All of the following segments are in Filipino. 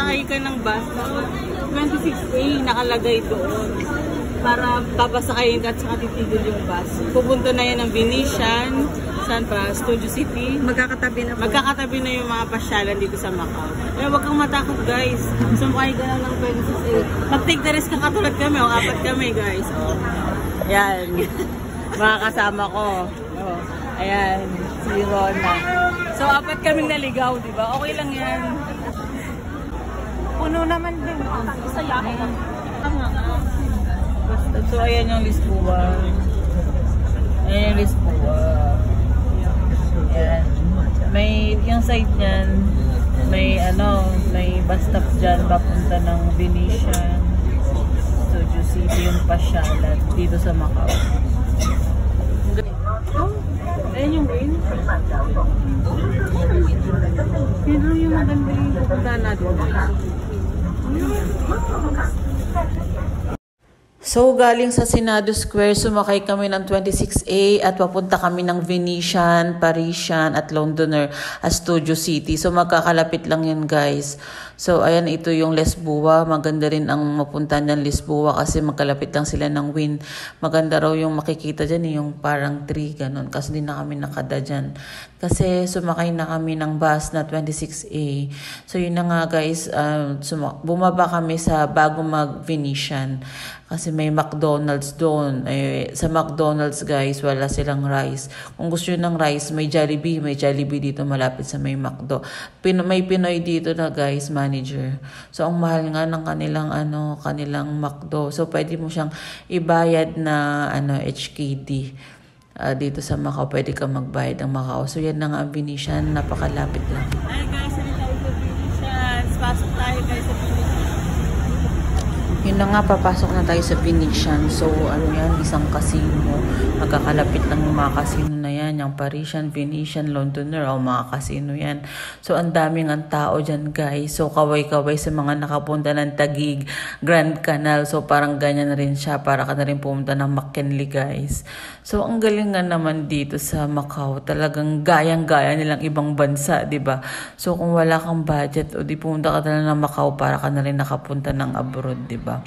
sasakay ka ng bus, 26A nakalagay doon. Para papasakayin ka at saka titigil yung bus. Pupunta na yan ng Venetian, saan pa? Studio City. Magkakatabi na po. Magkakatabi na yung mga pasyalan dito sa Macau. Kaya huwag kang matakot guys. Sumakay ka lang ng 26A. Mag-take the risk ka katulad kami. O, 4 kami guys. O. Yan. Mga kasama ko. O. Ayan. Si Rona. So, 4 kaming naligaw, diba? Okay lang yan. Puno naman din. Sayahin lang. Basta. So, ayan yung Lisboa. Ayan yung Lisboa. Ayan. May, yung side niyan, may may bus stop dyan, papunta ng Venetian, Studio City, yung pasyalan, dito sa Macau. Oh, ayan yung green. Yun lang yung maganda yung pupunta natin. So, galing sa Senado Square, sumakay kami ng 26A at papunta kami ng Venetian, Parisian at Londoner at Studio City. So, magkakalapit lang yan guys. So, ayan, ito yung Lisboa. Maganda rin ang mapunta ng Lisboa kasi magkalapit lang sila ng Win. Maganda raw yung makikita dyan, yung parang tree, ganun. Kasi di na kami nakada dyan. Kasi sumakay na kami ng bus na 26A. So, yun na nga guys, bumaba kami sa bago mag-Venetian. Kasi may McDonald's doon. Sa McDonald's guys, wala silang rice. Kung gusto nyo ng rice, may Jollibee. May Jollibee dito malapit sa may McDo. May Pinoy dito na guys, manager. So, ang mahal nga ng kanilang McDo. So, pwede mo siyang ibayad na HKD. Dito sa Macau, pwede ka magbayad ng Macau. So, yan na nga ang Venetian. Napakalapit lang. Ay guys, ano tayo sa Venetian? Pasok tayo guys sa Venetian. Yun na nga, papasok na tayo sa Venetian. So, yan, isang casino. Magkakalapit lang yung mga casino na yan. Yung Parisian, Venetian, Londoner, mga casino yan. So, ang daming ang tao dyan, guys. So, kaway-kaway sa mga nakapunta ng Taguig, Grand Canal. So, parang ganyan na rin siya. Para ka na rin pumunta ng McKinley, guys. So, ang galing nga naman dito sa Macau. Talagang gayang-gaya nilang ibang bansa, diba? So, kung wala kang budget o di pumunta ka na ng Macau, para ka na rin nakapunta ng abroad, diba?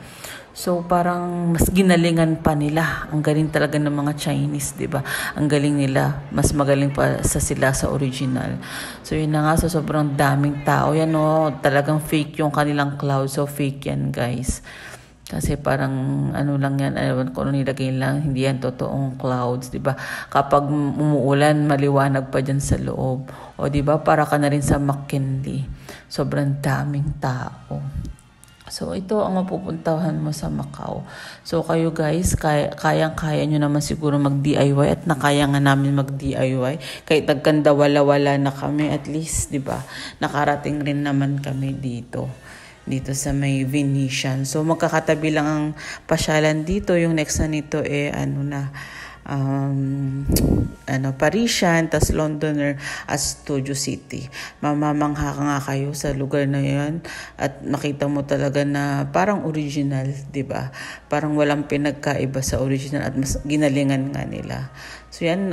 So, parang mas ginalingan pa nila. Ang galing talaga ng mga Chinese, diba? Ang galing nila. Mas magaling pa sila sa original. So, yun na nga. So, sobrang daming tao. Yan, talagang fake yung kanilang cloud. So, fake yan, guys. Kasi parang lang yan, kung ano nilagay lang, hindi yan totoong clouds, diba? Kapag umuulan, maliwanag pa dyan sa loob. O, diba? Para ka na rin sa McKinley. Sobrang daming tao. So, ito ang mapupuntahan mo sa Macau. So, kayo guys, kayang-kaya nyo naman siguro mag-DIY at nakaya nga namin mag-DIY. Kahit nagkanda wala-wala na kami, at least, diba? Nakarating rin naman kami dito sa may Venetian. So, magkakatabi lang ang pasyalan dito. Yung next na nito Parisian, tas Londoner at Studio City. Mamamangha ka nga kayo sa lugar na yan at makita mo talaga na parang original, diba? Parang walang pinagkaiba sa original at mas ginalingan nga nila. So yan,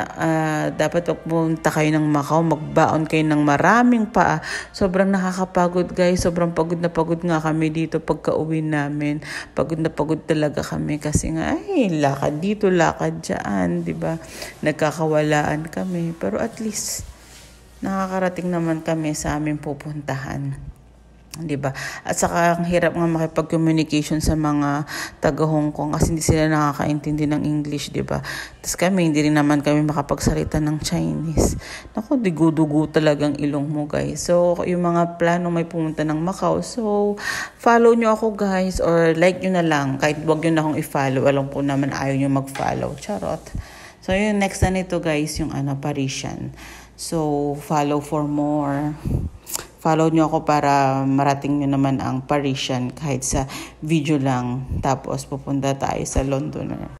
dapat pumunta kayo ng Macau, magbaon kayo ng maraming paa. Sobrang nakakapagod guys, sobrang pagod na pagod nga kami dito pagka uwi namin. Pagod na pagod talaga kami kasi nga, lakad dito, lakad dyan, diba? Nagkakawalaan kami. Pero at least, nakakarating naman kami sa aming pupuntahan. Diba? At saka ang hirap nga makipag-communication sa mga taga Hong Kong kasi hindi sila nakakaintindi ng English, diba? Tapos hindi rin naman kami makapagsalita ng Chinese. Naku, dugo-dugo talagang ilong mo, guys. So, yung mga plano may pumunta ng Macau. So, follow nyo ako, guys, or like nyo na lang. Kahit wag nyo na akong i-follow. Alam ko naman ayaw nyo mag-follow. Charot. So, yung next na nito, guys, yung Parisian. So, follow for more. Follow nyo ako para marating nyo naman ang Parisian kahit sa video lang. Tapos pupunta tayo sa Londoner.